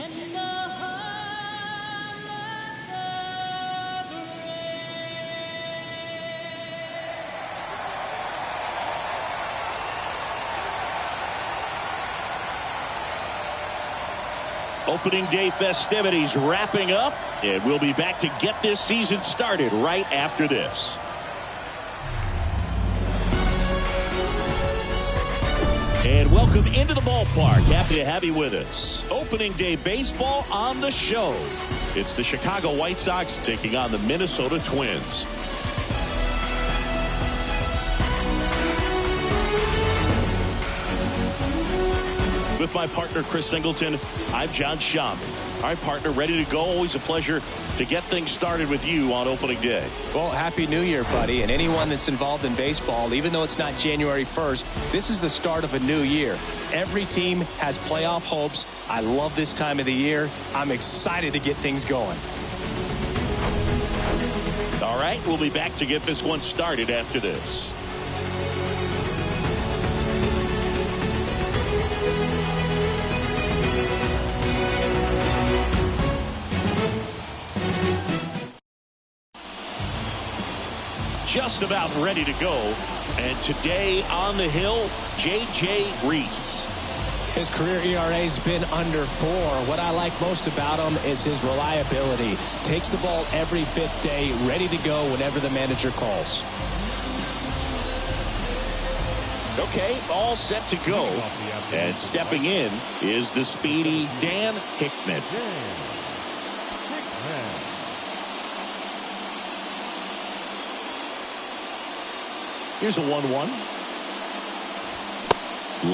and the hum of the rain. Opening day festivities wrapping up, and we'll be back to get this season started right after this. And welcome into the ballpark. Happy to have you with us. Opening day baseball on the show. It's the Chicago White Sox taking on the Minnesota Twins. With my partner, Chris Singleton, I'm John Schaman. All right, partner, ready to go. Always a pleasure to get things started with you on opening day. Well, happy New Year, buddy. And anyone that's involved in baseball, even though it's not January 1st, this is the start of a new year. Every team has playoff hopes. I love this time of the year. I'm excited to get things going. All right, we'll be back to get this one started after this. Just about ready to go. And today on the hill, J.J. Reese. His career ERA has been under 4. What I like most about him is his reliability. Takes the ball every 5th day, ready to go whenever the manager calls. Okay, all set to go. And stepping in is the speedy Dan Hickman. Here's a 1-1.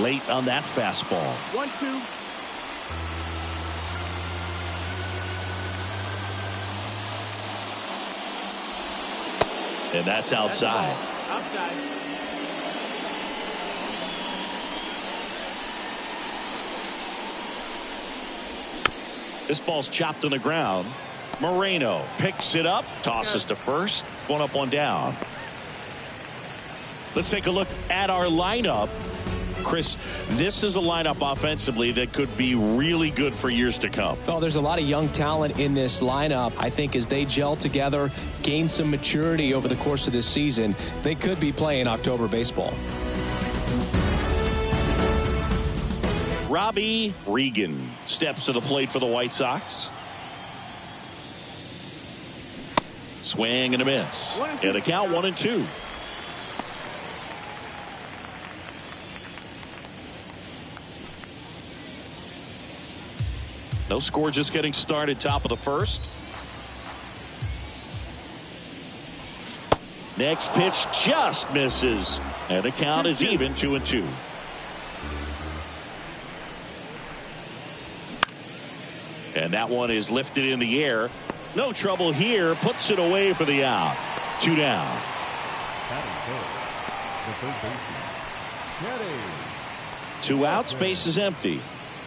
Late on that fastball. 1-2. And that's outside. Outside. This ball's chopped on the ground. Moreno picks it up, tosses to first. One up, one down. Let's take a look at our lineup. Chris, this is a lineup offensively that could be really good for years to come. Well, there's a lot of young talent in this lineup. I think as they gel together, gain some maturity over the course of this season, they could be playing October baseball. Robbie Regan steps to the plate for the White Sox. Swing and a miss. And the count 1-2. No score, just getting started, top of the first. Next pitch just misses. And the count is even, 2-2. And that one is lifted in the air. No trouble here. Puts it away for the out. 2 down. 2 outs, base is empty.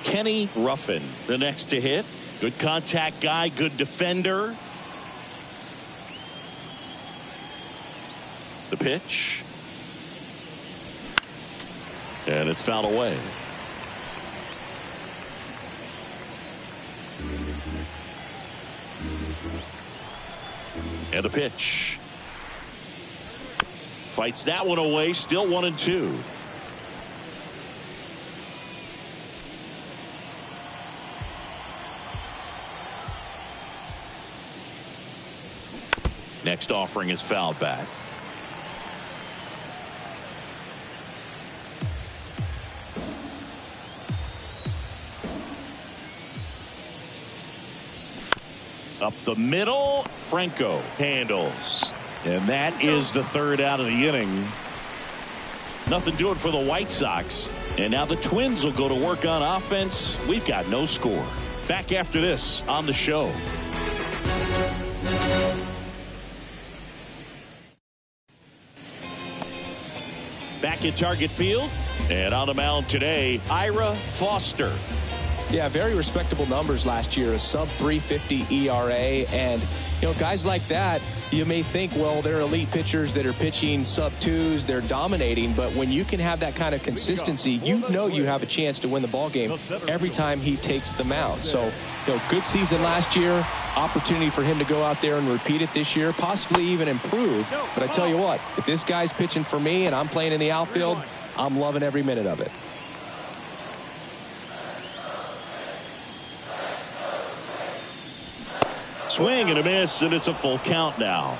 Kenny Ruffin, the next to hit. Good contact guy, good defender. The pitch. And it's fouled away. And the pitch. Fights that one away, still 1-2. Next offering is fouled back. Up the middle, Franco handles. And that is the 3rd out of the inning. Nothing doing for the White Sox. And now the Twins will go to work on offense. We've got no score. Back after this on the show. Back at Target Field, and on the mound today, Ira Foster. Yeah, very respectable numbers last year, a sub 350 ERA. And, guys like that, you may think, well, they're elite pitchers that are pitching sub twos, they're dominating. But when you can have that kind of consistency, you have a chance to win the ball game every time he takes the mound. So, good season last year, opportunity for him to go out there and repeat it this year, possibly even improve. But I tell you what, if this guy's pitching for me and I'm playing in the outfield, I'm loving every minute of it. Swing and a miss, and it's a full count now.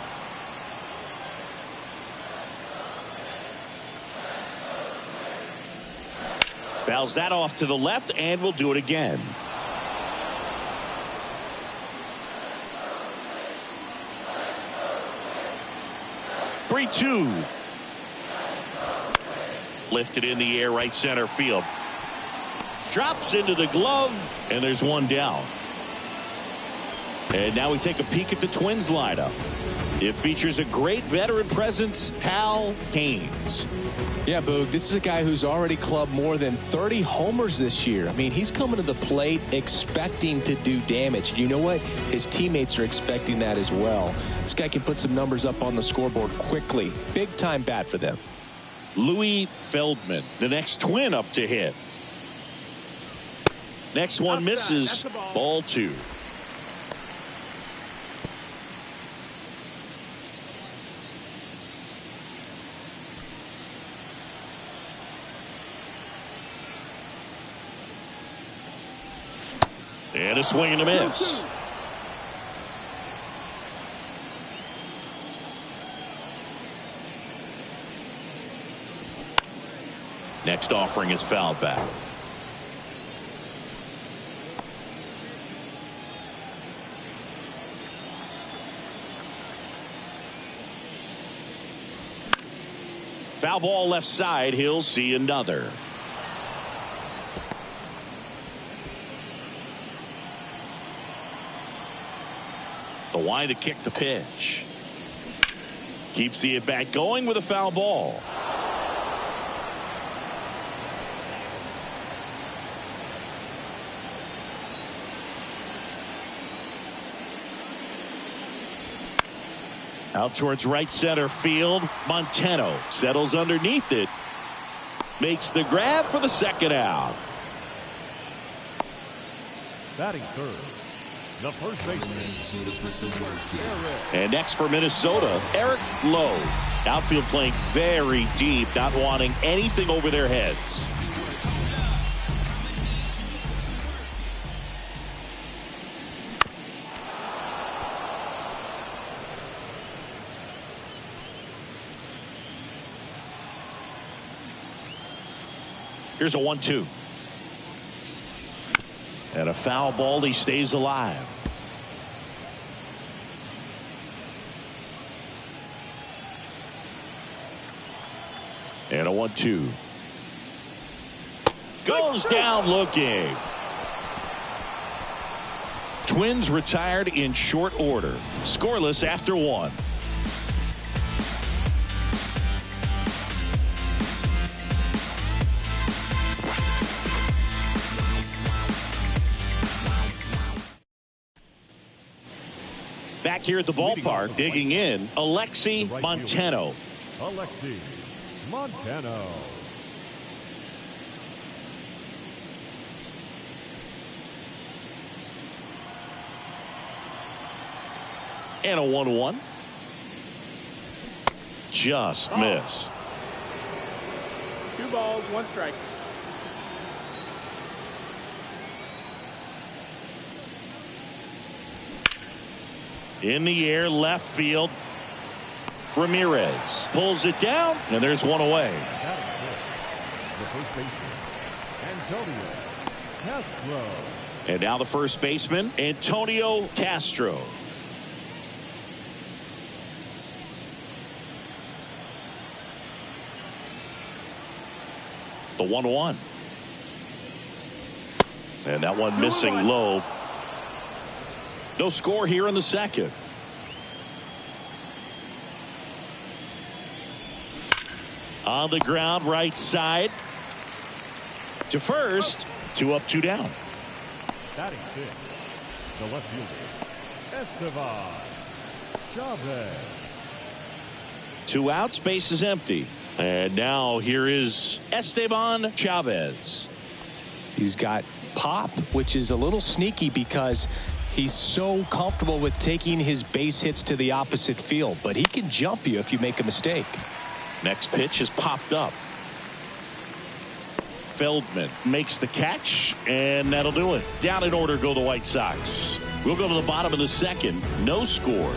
Fouls that off to the left, and we'll do it again. Three-two. Lifted in the air, right center field. Drops into the glove, and there's one down. And now we take a peek at the Twins lineup. It features a great veteran presence, Hal Haynes. Yeah, Boog, this is a guy who's already clubbed more than 30 homers this year. I mean, he's coming to the plate expecting to do damage. You know what? His teammates are expecting that as well. This guy can put some numbers up on the scoreboard quickly. Big time bat for them. Louis Feldman, the next Twin up to hit. Next one misses. Ball two. And a swing and a miss. Next offering is fouled back. Foul ball left side. He'll see another. The line to kick the pitch. Keeps the at-bat going with a foul ball. Out towards right center field. Montano settles underneath it. Makes the grab for the second out. Batting third, the first baseman. And next for Minnesota, Eric Lowe. Outfield playing very deep, not wanting anything over their heads. Here's a 1-2. And a foul ball. He stays alive. And a 1-2. Goes down looking. Twins retired in short order. Scoreless after one. Back here at the ballpark, digging in, Alexi Montano. Alexi Montano. And a 1-1. Just missed. 2 balls, 1 strike. In the air, left field. Ramirez pulls it down, and there's one away. The first baseman, Antonio Castro. And now the first baseman, Antonio Castro. The 1-1. And that one missing low. No score here in the second. On the ground, right side. To first. 2 up, 2 down. Batting sixth, the left fielder, Esteban Chavez. 2 outs, base is empty. And now here is Esteban Chavez. He's got pop, which is a little sneaky because he's so comfortable with taking his base hits to the opposite field, but he can jump you if you make a mistake. Next pitch is popped up. Feldman makes the catch, and that'll do it. Down in order go the White Sox. We'll go to the bottom of the second. No score.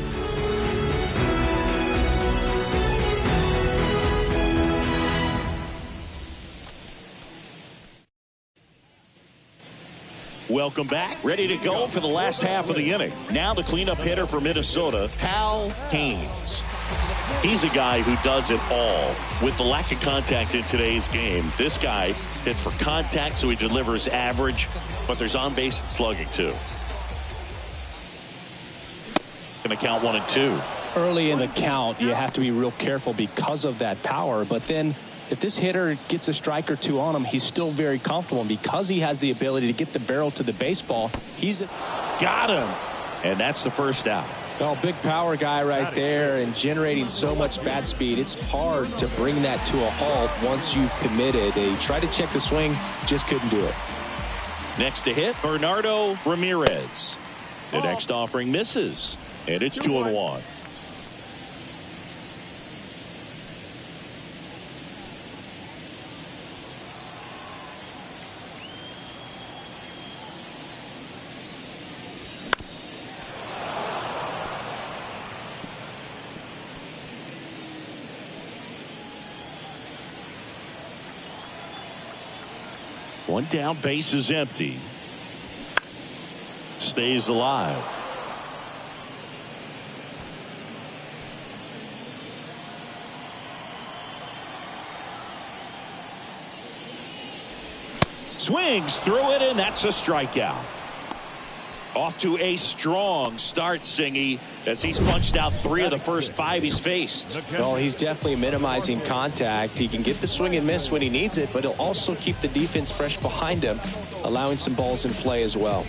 Welcome back. Ready to go for the last half of the inning. Now the cleanup hitter for Minnesota, Hal Haynes. He's a guy who does it all. With the lack of contact in today's game, this guy hits for contact, so he delivers average, but there's on-base slugging too. Going to count 1 and 2. Early in the count, you have to be real careful because of that power, but then if this hitter gets a strike or two on him, he's still very comfortable. And because he has the ability to get the barrel to the baseball, he's got him. And that's the first out. Well, big power guy right there and generating so much bat speed. It's hard to bring that to a halt once you've committed. They tried to check the swing, just couldn't do it. Next to hit, Bernardo Ramirez. The next offering misses, and it's 2-1. One down, base is empty. Stays alive. Swings through it, and that's a strikeout. Off to a strong start, Singy, as he's punched out 3 of the first 5 he's faced. Well, he's definitely minimizing contact. He can get the swing and miss when he needs it, but he'll also keep the defense fresh behind him, allowing some balls in play as well.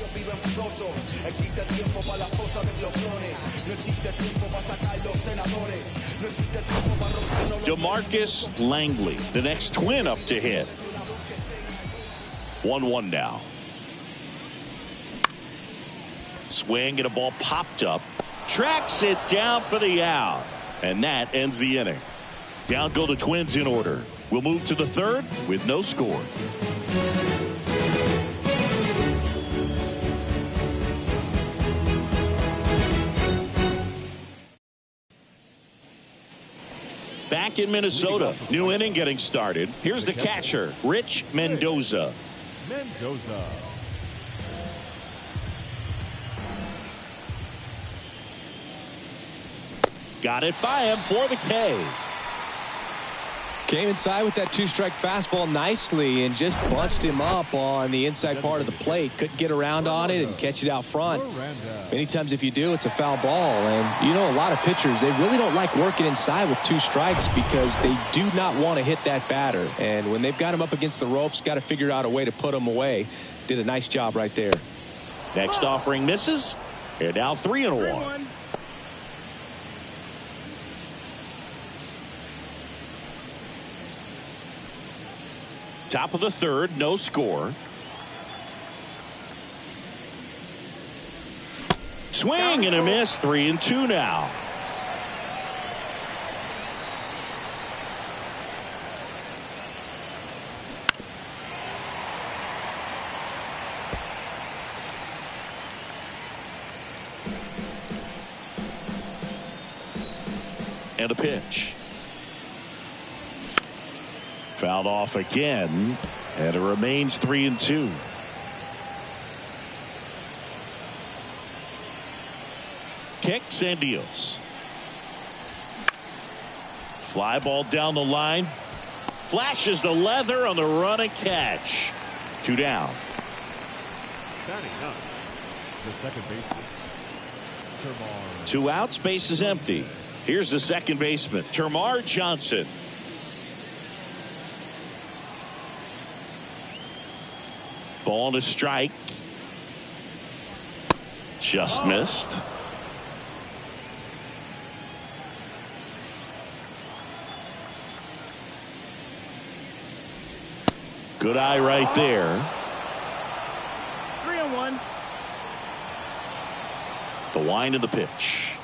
DeMarcus Langley, the next Twin up to hit. 1-1 now. Swing and a ball popped up. Tracks it down for the out. And that ends the inning. Down go the Twins in order. We'll move to the third with no score. Back in Minnesota. New inning getting started. Here's the catcher, Rich Mendoza. Mendoza. Got it by him for the K. Came inside with that 2-strike fastball nicely and just bunched him up on the inside part of the plate. Couldn't get around on it and catch it out front. Many times if you do, it's a foul ball. And you know, a lot of pitchers, they really don't like working inside with 2 strikes because they do not want to hit that batter. And when they've got him up against the ropes, got to figure out a way to put him away. Did a nice job right there. Next offering misses. And now 3-1. Top of the third, no score. Swing and a miss, 3-2 now. And a pitch. Fouled off again, and it remains 3-2. Kicks and deals. Fly ball down the line. Flashes the leather on the run and catch. 2 down. Batting up, the second baseman, Termarr. 2 outs, base is empty. Here's the second baseman, Termarr Johnson. Ball to strike. Just missed. Good eye right there. 3-1. The wind of the pitch.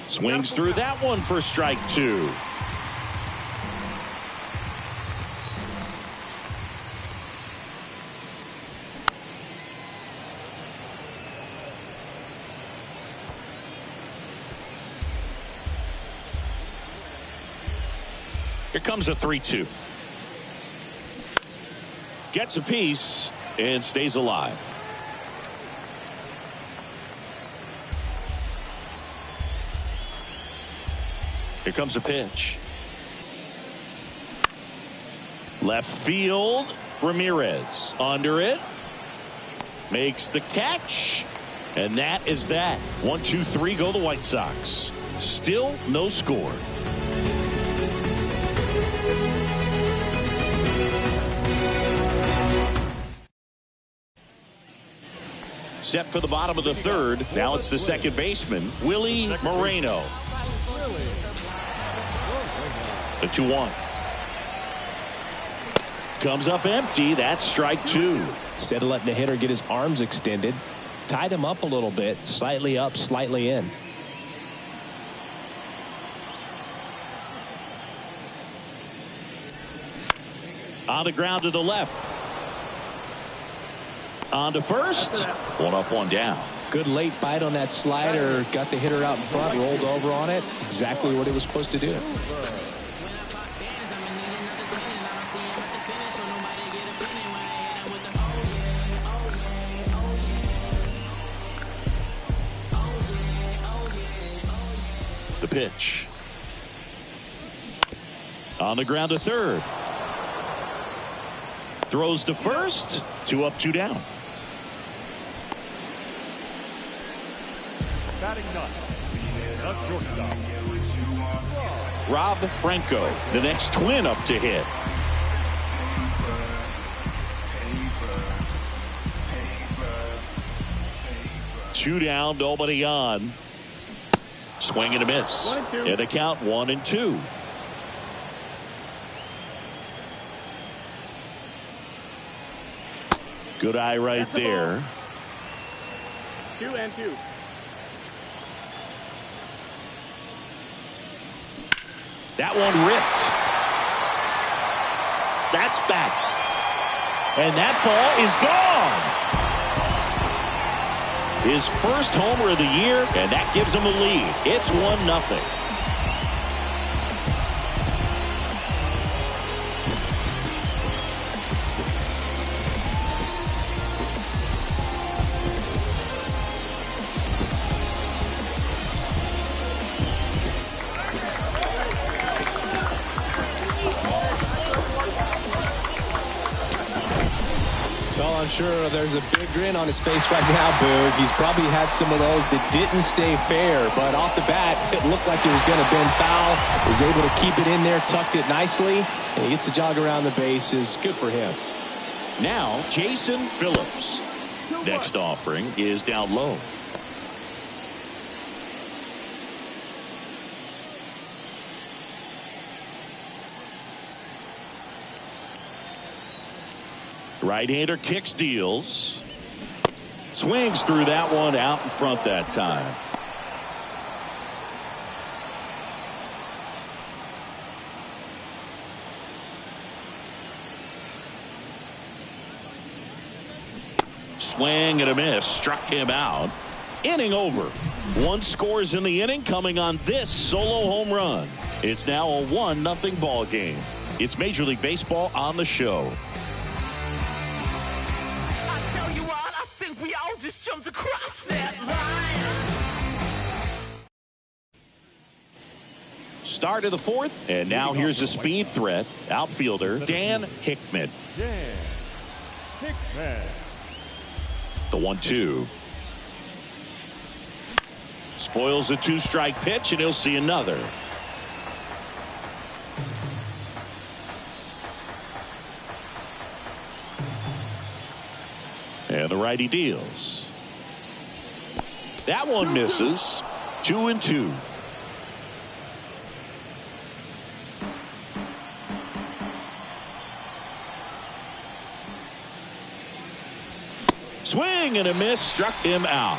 Swings through that one for strike 2. Here comes a 3-2. Gets a piece and stays alive. Here comes a pitch. Left field. Ramirez under it. Makes the catch. And that is that. 1, 2, 3 go the White Sox. Still no score. Set for the bottom of the third. Now it's the second baseman, Willie Moreno. The 2-1. Comes up empty. That's strike 2. Instead of letting the hitter get his arms extended, tied him up a little bit, slightly up, slightly in. On the ground to the left. On to first. 1 up, 1 down. Good late bite on that slider. Got the hitter out in front, rolled over on it. Exactly what he was supposed to do. The pitch. On the ground to third. Throws to first. 2 up, 2 down. Batting ninth, the shortstop. Rob Franco, the next Twin up to hit. Two down, nobody on. Swing and a miss. 1 and 2. And the count 1 and 2. Good eye right there. 2 and 2. That one ripped. That's back. And that ball is gone. His first homer of the year, and that gives him a lead. It's 1-0. Well, I'm sure there's a big grin on his face right now, Boog. He's probably had some of those that didn't stay fair, but off the bat, it looked like it was going to bend foul. Was able to keep it in there, tucked it nicely, and he gets the jog around the bases. Good for him. Now, Jason Phillips. Next offering is down low. Right-hander kicks, deals. Swings through that one, out in front that time. Swing and a miss. Struck him out. Inning over. 1 scores in the inning, coming on this solo home run. It's now a 1-0 ball game. It's Major League Baseball on the show. We all just jumped across that line. Start of the fourth, and now here's a speed threat. Outfielder Dan Hickman. Dan Hickman. The 1-2. Spoils a 2-strike pitch, and he'll see another. And the righty deals. That one misses. 2-2. Swing and a miss, struck him out.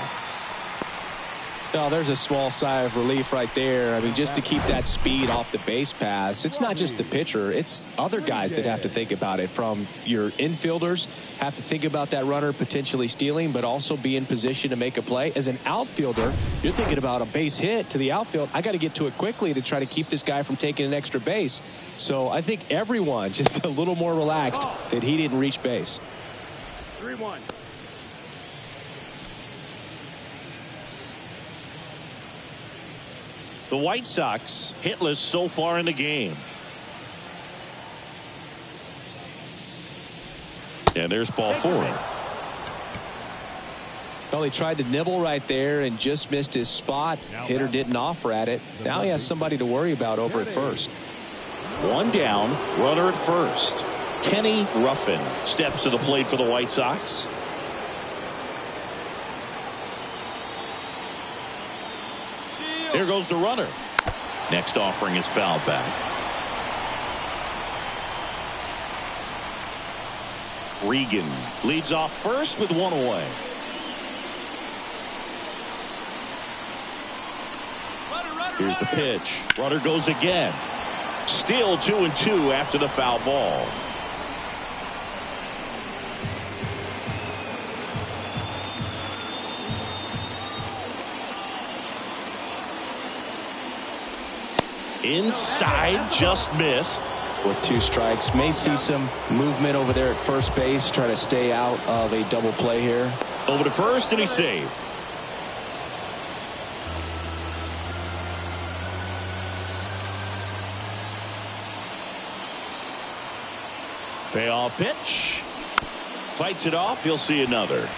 Oh, there's a small sigh of relief right there. I mean, just to keep that speed off the base paths. It's not just the pitcher. It's other guys that have to think about it. From your infielders have to think about that runner potentially stealing, but also be in position to make a play. As an outfielder, you're thinking about a base hit to the outfield. I got to get to it quickly to try to keep this guy from taking an extra base. So I think everyone just a little more relaxed that he didn't reach base. 3-1. The White Sox hitless so far in the game. And there's ball 4. Well, he tried to nibble right there and just missed his spot. Hitter didn't offer at it. Now he has somebody to worry about over at first. 1 down, runner at first. Kenny Ruffin steps to the plate for the White Sox. There goes the runner. Next offering is fouled back. Regan leads off first with 1 away. Here's the pitch. Runner goes again. Still 2-2 after the foul ball. Inside, just missed. With 2 strikes, may see some movement over there at first base, try to stay out of a double play here. Over to first, and he's saved. Payoff pitch. Fights it off. He'll see another.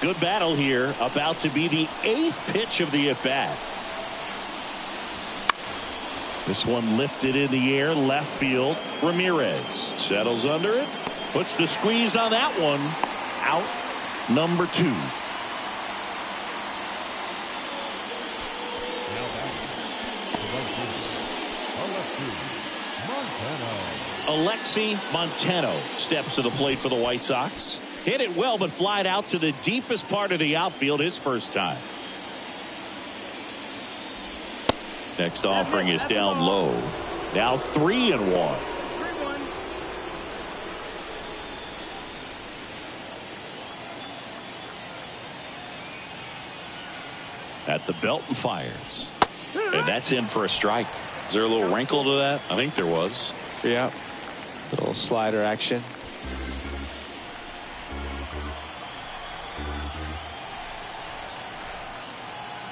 Good battle here. About to be the 8th pitch of the at-bat. This one lifted in the air, left field. Ramirez settles under it. Puts the squeeze on that one. Out number 2. Alexi Montano steps to the plate for the White Sox. Hit it well, but flied out to the deepest part of the outfield his first time. Next offering is down low. Now 3-1. 3-1. At the belt and fires. And that's in for a strike. Is there a little wrinkle to that? I think there was. Yeah. Little slider action.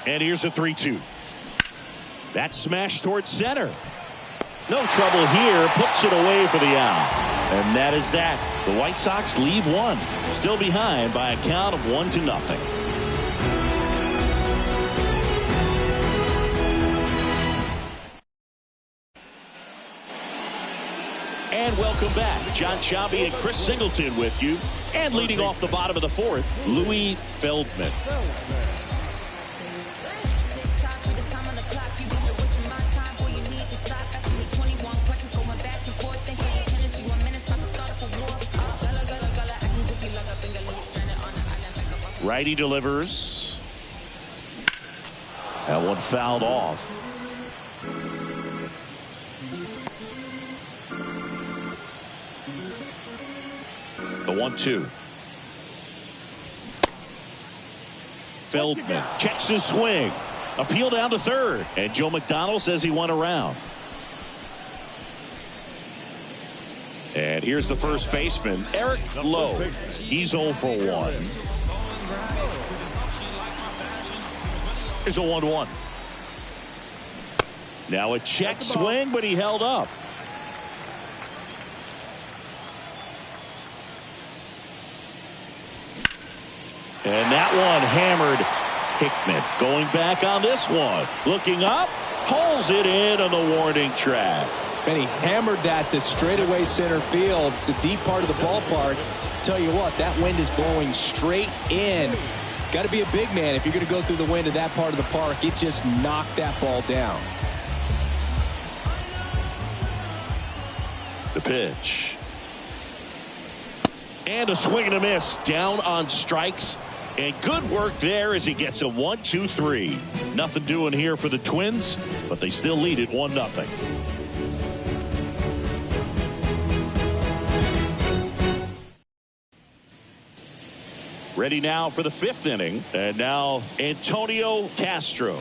And here's a 3-2. That smash towards center. No trouble here. Puts it away for the out. And that is that. The White Sox leave 1. Still behind by a count of 1-0. And welcome back. John Sciambi and Chris Singleton with you. And leading off the bottom of the 4th, Louis Feldman. Righty delivers. That one fouled off. The 1-2. Feldman checks his swing. Appeal down to third. And Joe McDonald says he went around. And here's the first baseman, Eric Lowe. He's 0 for 1. Here's a 1-1. Now a check swing, but he held up. And that one hammered. Hickman going back on this one. Looking up. Pulls it in on the warning track. And he hammered that to straightaway center field. It's a deep part of the ballpark. Tell you what, that wind is blowing straight in. Got to be a big man if you're going to go through the wind of that part of the park. It just knocked that ball down. The pitch. And a swing and a miss. Down on strikes. And good work there as he gets a 1-2-3. Nothing doing here for the Twins, but they still lead it 1-0. Ready now for the 5th inning. And now Antonio Castro.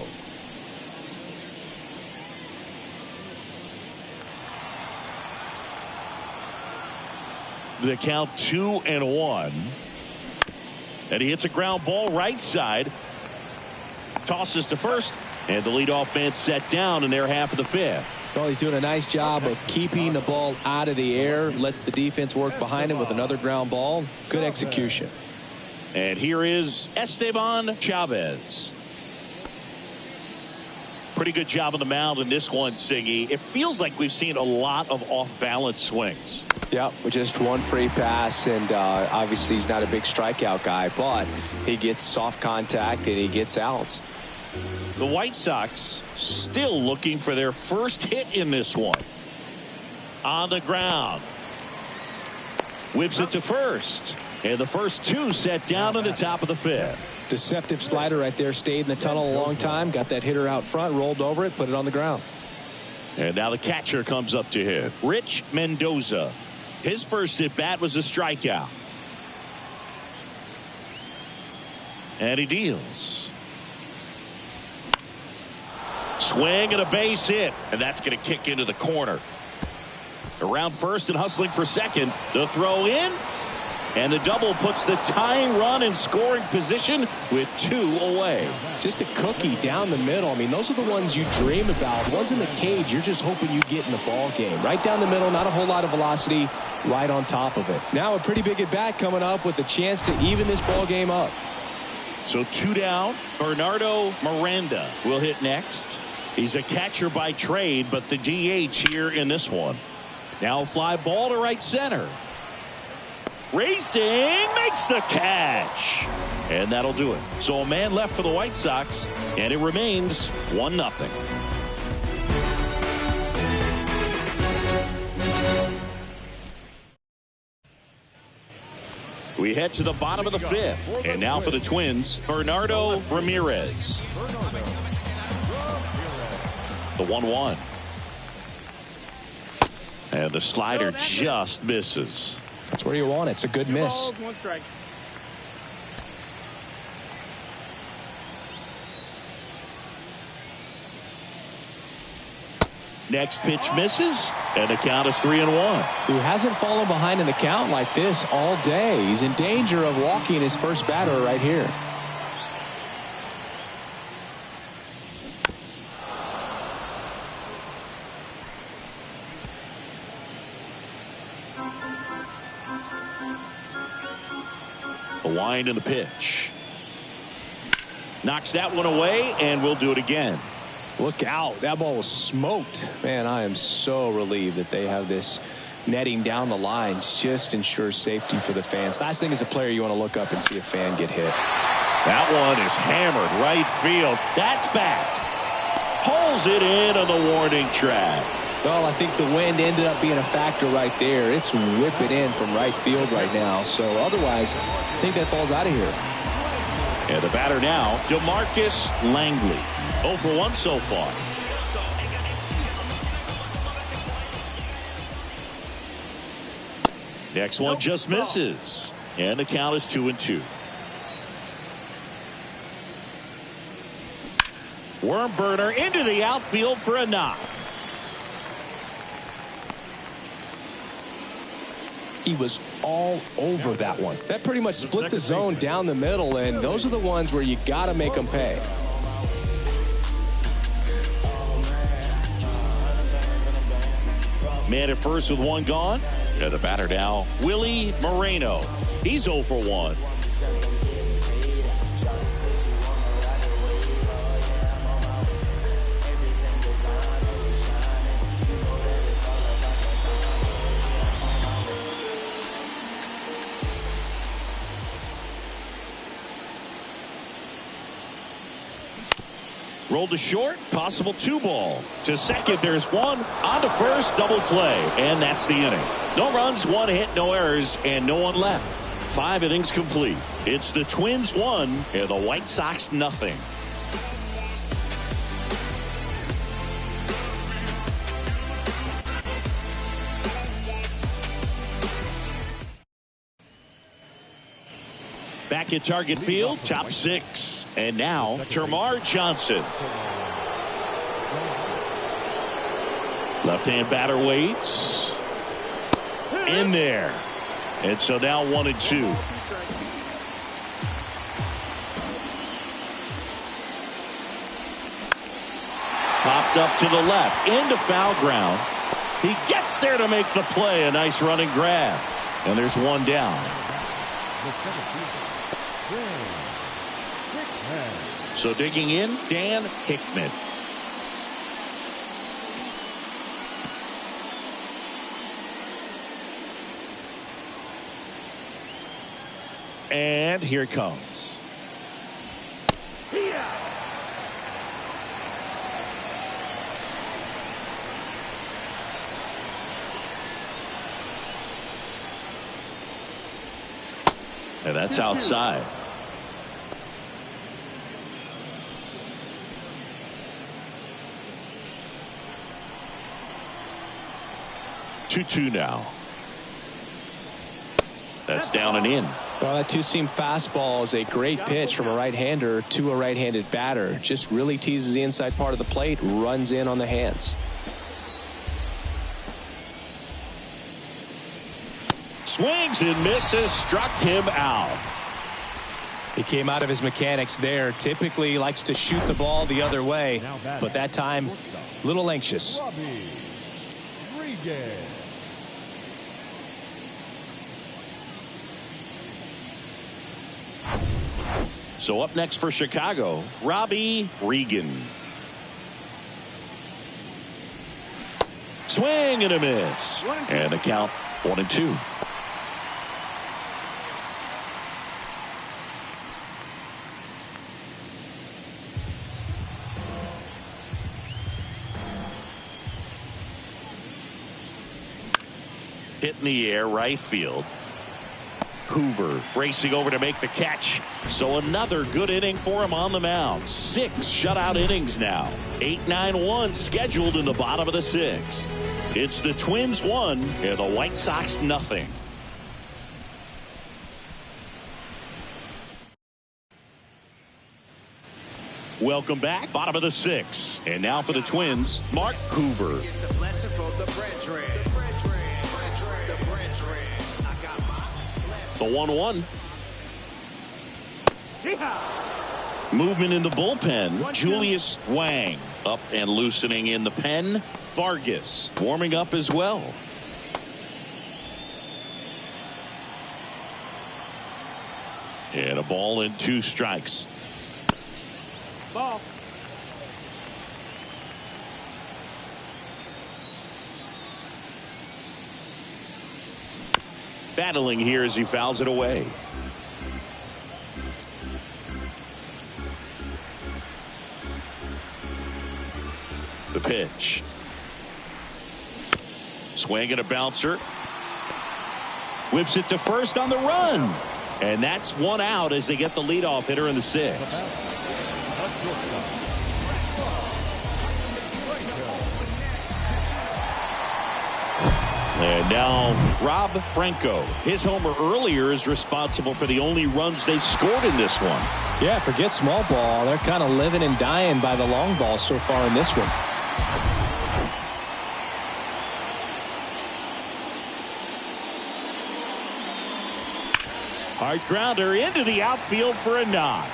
The count 2-1. And he hits a ground ball right side. Tosses to first. And the leadoff man set down in their half of the 5th. Well, he's doing a nice job of keeping the ball out of the air. Lets the defense work behind him with another ground ball. Good execution. And here is Esteban Chavez. Pretty good job on the mound in this one, Siggy. It feels like we've seen a lot of off-balance swings. Yeah, with just one free pass, and obviously he's not a big strikeout guy, but he gets soft contact and he gets outs. The White Sox still looking for their first hit in this one. On the ground. Whips it to first. And the first 2 set down in the top of the 5th. Deceptive slider right there. Stayed in the tunnel a long time. Got that hitter out front. Rolled over it. Put it on the ground. And now the catcher comes up to hit. Rich Mendoza. His first at bat was a strikeout. And he deals. Swing and a base hit. And that's going to kick into the corner. Around first and hustling for second. The throw in. And the double puts the tying run in scoring position with 2 away. Just a cookie down the middle. I mean, those are the ones you dream about. Ones in the cage, you're just hoping you get in the ball game. Right down the middle, not a whole lot of velocity, right on top of it. Now a pretty big at bat coming up with a chance to even this ball game up. So 2 down. Bernardo Miranda will hit next. He's a catcher by trade, but the DH here in this one. Now a fly ball to right center. Racing, makes the catch. And that'll do it. So a man left for the White Sox, and it remains 1-0. We head to the bottom of the 5th. And now for the Twins, Bernardo Ramirez. The 1-1. And the slider just misses. That's where you want it. It's a good miss. 1 strike. Next pitch misses, and the count is 3-1. Who hasn't fallen behind in the count like this all day. He's in danger of walking his first batter right here. The wind and the pitch. Knocks that one away, and we'll do it again. Look out. That ball was smoked. Man, I am so relieved that they have this netting down the lines. Just ensures safety for the fans. Last thing as a player, you want to look up and see a fan get hit. That one is hammered right field. That's back. Pulls it in on the warning track. Well, I think the wind ended up being a factor right there. It's whipping in from right field right now. So otherwise, I think that ball's out of here. And the batter now, DeMarcus Langley. 0 for 1 so far. Next one just misses. And the count is 2-2. Worm burner into the outfield for a knock. He was all over that one. That pretty much split the zone down the middle, and those are the ones where you got to make them pay. Man at first with 1 gone. And the batter now, Willie Moreno. He's 0 for 1. Rolled to short, possible 2 ball. To second, there's 1. On to first, double play. And that's the inning. No runs, 1 hit, no errors, and no one left. 5 innings complete. It's the Twins 1 and the White Sox nothing. Back at Target Field, top 6. And now, Termarr Johnson. Left-hand batter waits. In there. And so now 1-2. Popped up to the left. Into foul ground. He gets there to make the play. A nice running grab. And there's 1 down. So digging in, Dan Hickman. And here it comes. And that's outside. Two now. That's down and in. Well, that 2-seam fastball is a great pitch from a right-hander to a right-handed batter. Just really teases the inside part of the plate, runs in on the hands. Swings and misses, struck him out. He came out of his mechanics there. Typically likes to shoot the ball the other way, but that time, a little anxious. So up next for Chicago, Robbie Regan. Swing and a miss. And the count 1-2. Hit in the air, right field. Hoover racing over to make the catch. So another good inning for him on the mound. 6 shutout innings now. 8-9-1 scheduled in the bottom of the 6th. It's the Twins 1 and the White Sox nothing. Welcome back. Bottom of the 6th. And now for the Twins, Mark Hoover. The 1-1. Movement in the bullpen. Julius Wang up and loosening in the pen. Vargas warming up as well. And a ball and 2 strikes. Ball. Battling here as he fouls it away. The pitch. Swing and a bouncer. Whips it to first on the run. And that's 1 out as they get the leadoff hitter in the 6th. And now Rob Franco. His homer earlier is responsible for the only runs they've scored in this one. Yeah, forget small ball. They're kind of living and dying by the long ball so far in this one. Hard grounder into the outfield for a knock.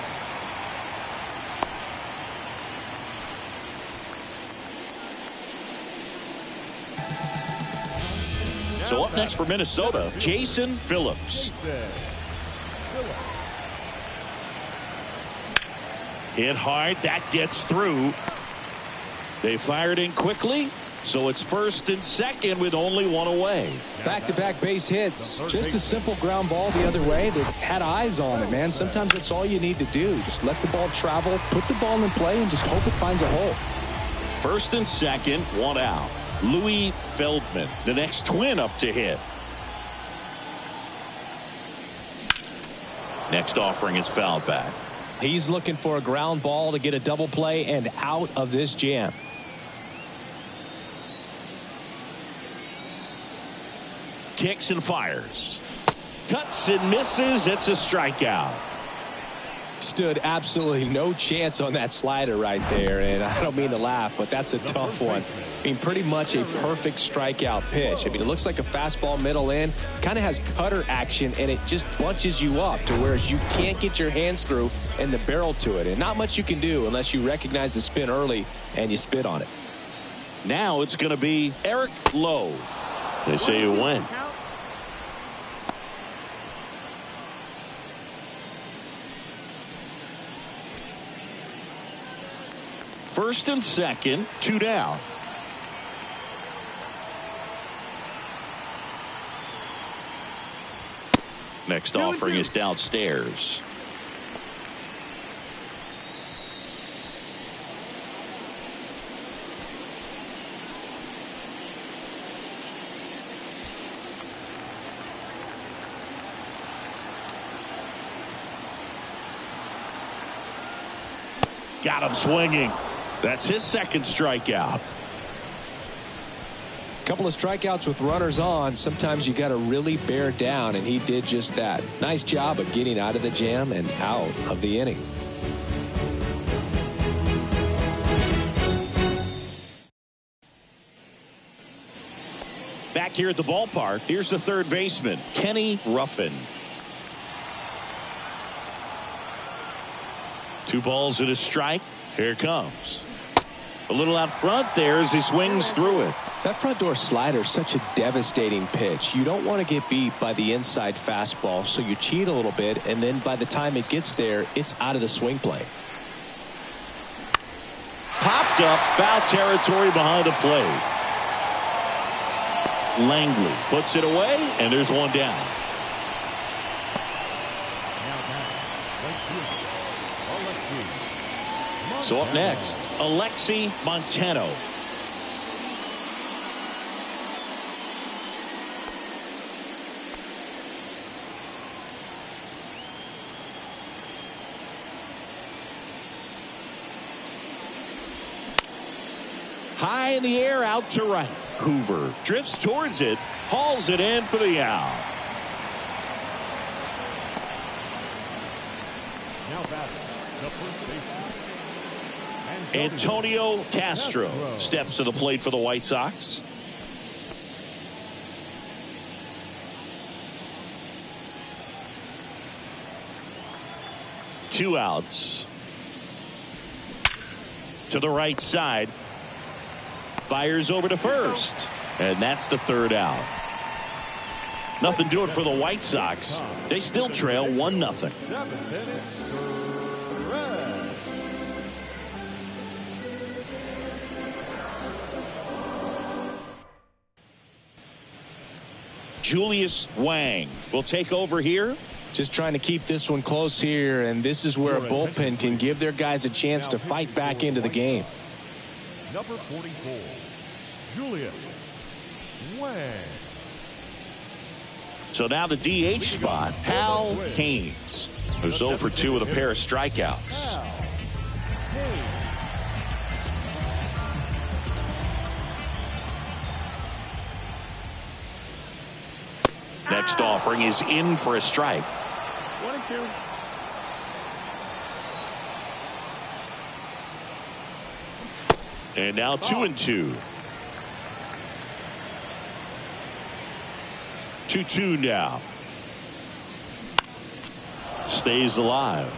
So up next for Minnesota, Jason Phillips. Hit hard, that gets through. They fired in quickly, So it's first and second with only one away. Back-to-back base hits. Just a simple ground ball the other way that had eyes on it, man. Sometimes that's all you need to do. Just let the ball travel, put the ball in play, and just hope it finds a hole. First and second, one out. Louis Feldman, the next Twin up to hit. Next offering is fouled back. He's looking for a ground ball to get a double play and out of this jam. Kicks and fires. Cuts and misses. It's a strikeout. Stood absolutely no chance on that slider right there, and I don't mean to laugh, but that's a tough one. I mean, pretty much a perfect strikeout pitch. I mean, it looks like a fastball middle in, kind of has cutter action, and it just bunches you up to where you can't get your hands through and the barrel to it, and not much you can do unless you recognize the spin early and you spit on it. Now it's going to be Eric Lowe. They say you win. First and second, two down. Next offering is downstairs. Got him swinging. That's his second strikeout. Couple of strikeouts with runners on. Sometimes you got to really bear down, and he did just that. Nice job of getting out of the jam and out of the inning. Back here at the ballpark, here's the third baseman, Kenny Ruffin. 2 balls and a strike. Here it comes. A little out front there as he swings through it. That front door slider is such a devastating pitch. You don't want to get beat by the inside fastball, so you cheat a little bit, and then by the time it gets there, it's out of the swing plane. Popped up, foul territory behind the plate. Langley puts it away, and there's one down. So up next, Alexi Montano. High in the air, out to right. Hoover drifts towards it, hauls it in for the out. Now batting, the first baseman, Antonio Castro steps to the plate for the White Sox. Two outs. To the right side. Fires over to first. And that's the third out. Nothing doing for the White Sox. They still trail 1-0. 7 minutes. Julius Wang will take over here. Just trying to keep this one close here, and this is where a bullpen can give their guys a chance to fight back into the game. Number 44, Julius Wang. So now the DH spot, Hal Haynes, who's 0 for 2 with a pair of strikeouts. Next offering is in for a strike. 1-2. And now 2-2. 2-2 now. Stays alive.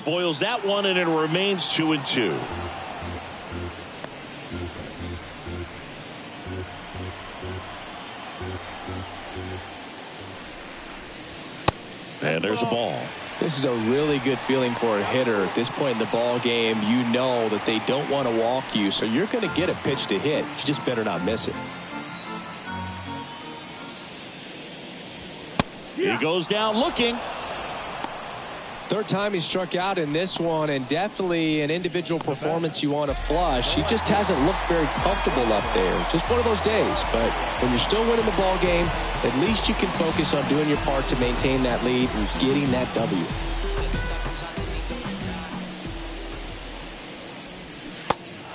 spoils that one, and it remains 2-2. And there's a ball. This is a really good feeling for a hitter at this point in the ball game. You know that they don't want to walk you, so you're going to get a pitch to hit. You just better not miss it. He goes down looking. Third time he struck out in this one, and definitely an individual performance you want to flush. He just hasn't looked very comfortable up there. Just one of those days. But when you're still winning the ball game, at least you can focus on doing your part to maintain that lead and getting that W.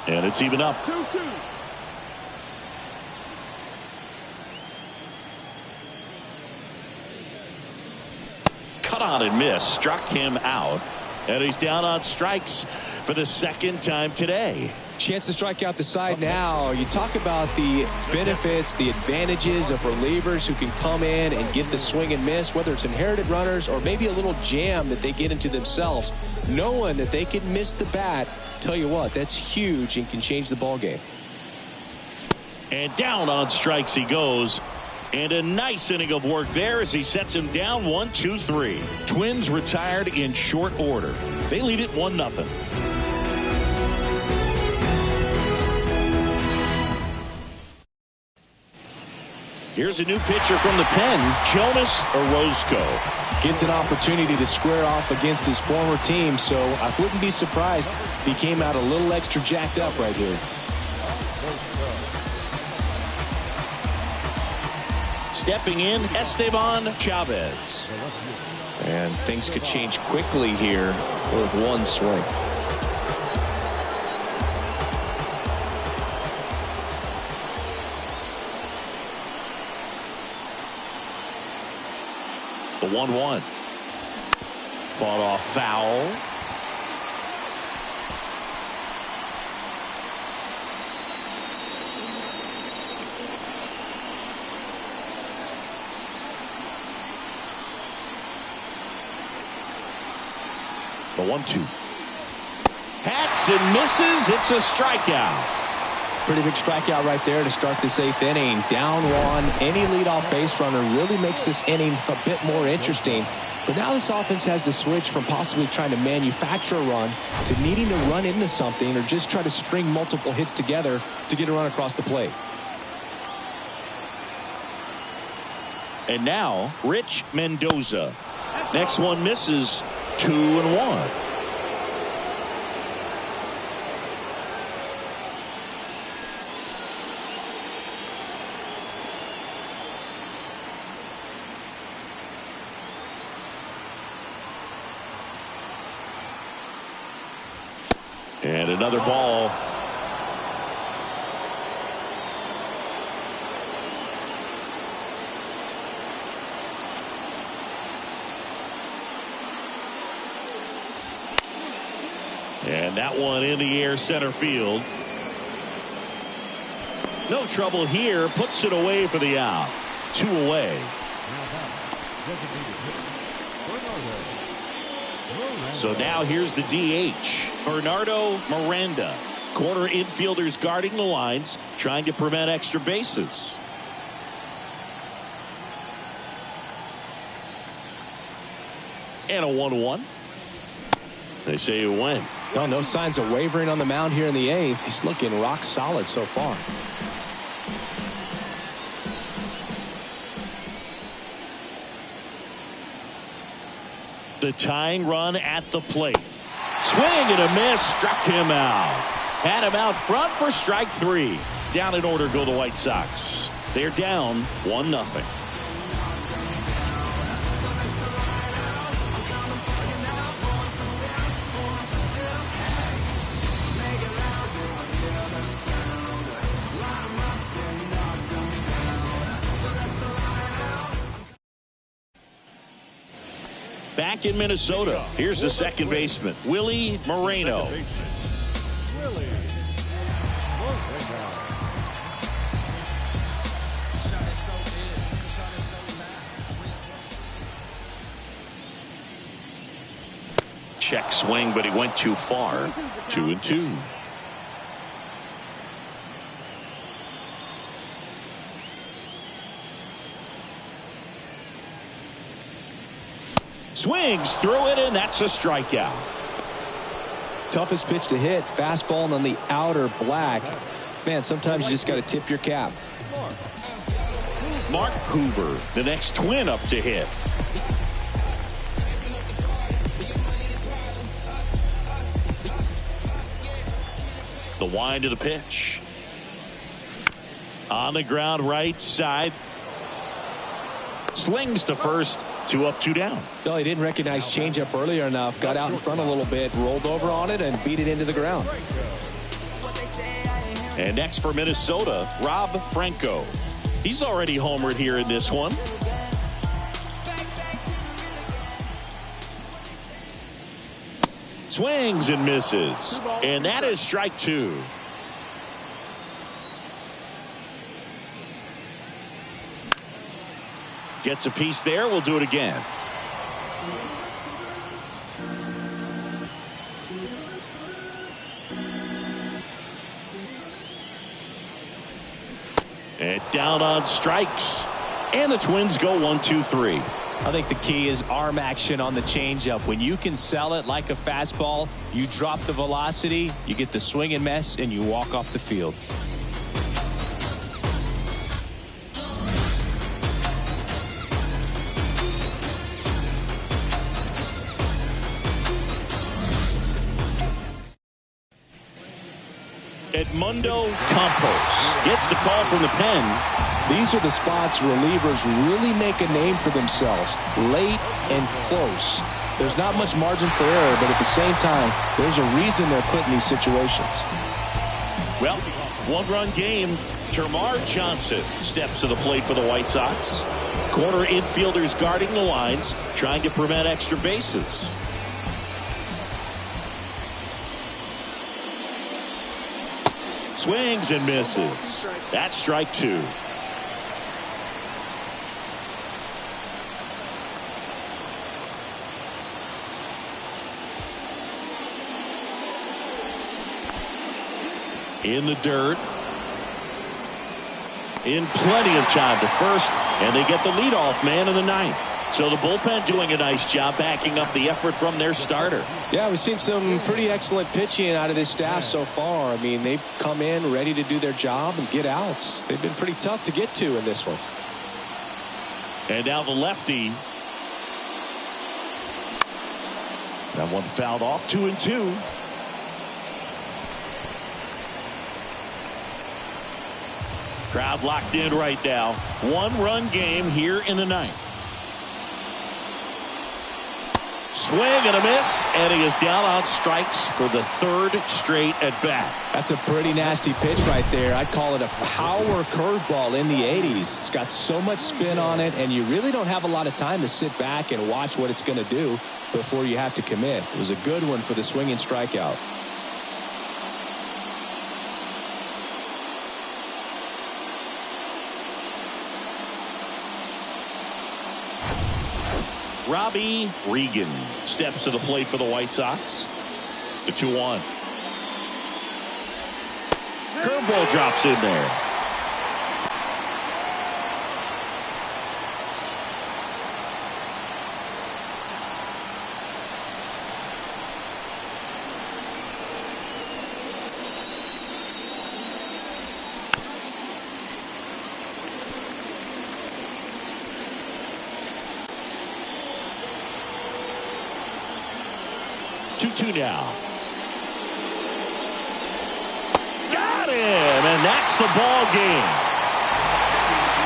And it's even up. 2-2. Cut on and miss. Struck him out. And he's down on strikes for the second time today. Chance to strike out the side now. You talk about the benefits, the advantages of relievers who can come in and get the swing and miss, whether it's inherited runners or maybe a little jam that they get into themselves. Knowing that they can miss the bat, tell you what, that's huge and can change the ball game. And down on strikes he goes. And a nice inning of work there as he sets him down 1-2-3. Twins retired in short order. They lead it 1-0. Here's a new pitcher from the pen, Jonas Orozco. Gets an opportunity to square off against his former team, so I wouldn't be surprised if he came out a little extra jacked up right here. Stepping in, Esteban Chavez. And things could change quickly here with one swing. The 1-1. Fought off foul. The 1-2. Hacks and misses. It's a strikeout. Pretty big strikeout right there to start this 8th inning. Down one. Any leadoff base runner really makes this inning a bit more interesting. But now this offense has to switch from possibly trying to manufacture a run to needing to run into something or just try to string multiple hits together to get a run across the plate. And now, Rich Mendoza. Next one misses. 2-1. And another ball. And that one in the air center field. No trouble here. Puts it away for the out. 2 away. So now here's the DH. Bernardo Miranda. Corner infielders guarding the lines, trying to prevent extra bases. And a 1-1. They say it went. Well, no signs of wavering on the mound here in the 8th. He's looking rock solid so far. The tying run at the plate. Swing and a miss. Struck him out. Had him out front for strike 3. Down in order go the White Sox. They're down 1-0. Back in Minnesota, here's the second baseman, Willie Moreno. check swing, but he went too far. 2-2. Swings through it, and that's a strikeout. Toughest pitch to hit, fastball on the outer black. Man, sometimes you just got to tip your cap. Mark Hoover, the next Twin up to hit. The wind of the pitch. On the ground, right side. Slings to first. 2 up, 2 down. No, he didn't recognize changeup earlier enough. Got out in front a little bit, rolled over on it, and beat it into the ground. And next for Minnesota, Rob Franco. He's already homered here in this one. Swings and misses. And that is strike 2. Gets a piece there. We'll do it again. And down on strikes. And the Twins go 1-2-3. I think the key is arm action on the changeup. When you can sell it like a fastball, you drop the velocity, you get the swing and miss, and you walk off the field. Edmundo Campos gets the call from the pen. These are the spots relievers really make a name for themselves, late and close. There's not much margin for error, but at the same time, there's a reason they're put in these situations. Well, one-run game. Termarr Johnson steps to the plate for the White Sox. Corner infielders guarding the lines, trying to prevent extra bases. Swings and misses. That's strike 2. In the dirt. In plenty of time to first, and they get the leadoff man in the ninth. So the bullpen doing a nice job backing up the effort from their starter. Yeah, we've seen some pretty excellent pitching out of this staff so far. I mean, they've come in ready to do their job and get outs. They've been pretty tough to get to in this one. And now the lefty. That one fouled off. 2-2. Crowd locked in right now. One-run game here in the ninth. Swing and a miss, and he is down on strikes for the third straight at bat. That's a pretty nasty pitch right there. I'd call it a power curveball in the 80s. It's got so much spin on it, and you really don't have a lot of time to sit back and watch what it's going to do before you have to commit. It was a good one for the swinging strikeout. Robbie Regan steps to the plate for the White Sox. The 2-1. Curveball drops in there. Two now. Got him, and that's the ball game.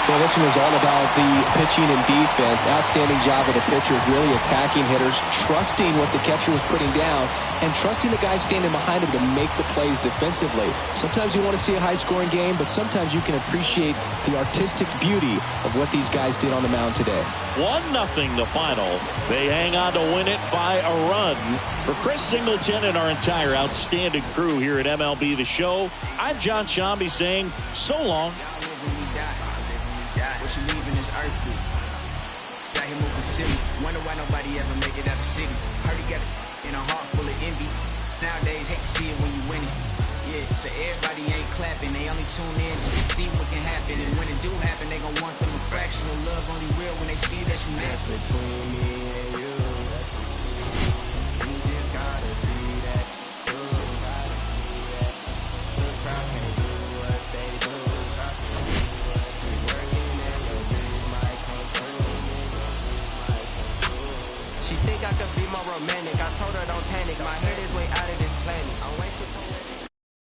Well, this one was all about the pitching and defense. Outstanding job of the pitchers, really attacking hitters, trusting what the catcher was putting down, and trusting the guys standing behind him to make the plays defensively. Sometimes you want to see a high-scoring game, but sometimes you can appreciate the artistic beauty of what these guys did on the mound today. 1-0 the final. They hang on to win it by a run. For Chris Singleton and our entire outstanding crew here at MLB The Show, I'm John Shambi saying so long. What you leaving is earthly. Got him moved the city. Wonder why nobody ever make it out of the city. Heard he got it. and a heart full of envy. Nowadays, hate to see it when you win it. Yeah, so everybody ain't clapping. They only tune in just to see what can happen. And when it do happen, they gon' want them a fraction of love. Only real when they see that you next. That's between me and you. That's between me. You just gotta see that. You just gotta see that. The crowd can't do what they do. Keep working and your dreams might come true. She think I could be more romantic. I told her don't panic. My head is way out of this planet. I'm way too poetic.